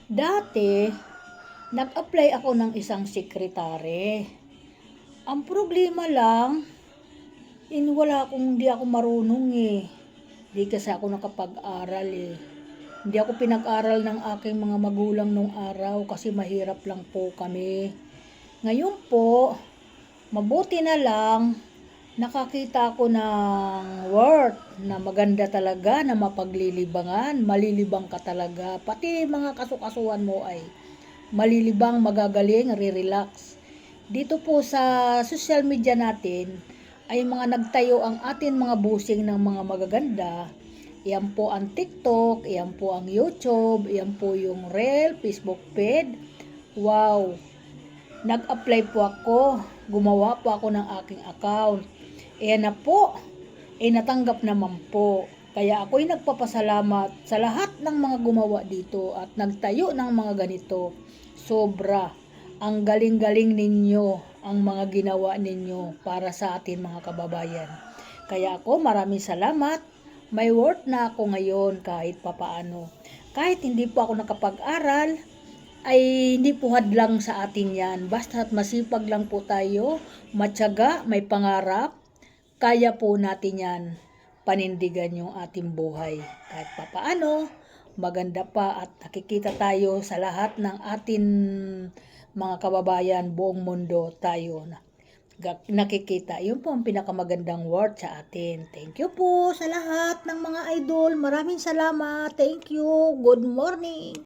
Dati, nag-apply ako ng isang sekretary. Ang problema lang, hindi ako marunong eh. Hindi kasi ako nakapag-aral eh. Hindi ako pinag-aral ng aking mga magulang nung araw kasi mahirap lang po kami. Ngayon po, mabuti na lang, nakakita ako ng worth na maganda talaga na mapaglilibangan. Malilibang ka talaga. Pati mga kasukasuan mo ay malilibang, magagaling, re-relax. Dito po sa social media natin ay mga nagtayo ang atin mga busing ng mga magaganda. Iyan po ang TikTok, iyan po ang YouTube, iyan po yung Reel, Facebook feed. Wow! Nag-apply po ako, gumawa po ako ng aking account. Ayan na po, natanggap naman po. Kaya ako'y nagpapasalamat sa lahat ng mga gumawa dito at nagtayo ng mga ganito. Sobra. Ang galing-galing ninyo, ang mga ginawa ninyo para sa atin mga kababayan. Kaya ako maraming salamat. May worth na ako ngayon kahit papaano. Kahit hindi po ako nakapag-aral, ay hindi po hadlang sa atin yan. Basta't masipag lang po tayo, matyaga, may pangarap, kaya po natin yan panindigan yung ating buhay. Kahit papaano, maganda pa at nakikita tayo sa lahat ng atin mga kababayan, buong mundo tayo nakikita. Yun po ang pinakamagandang word sa atin. Thank you po sa lahat ng mga idol. Maraming salamat. Thank you. Good morning.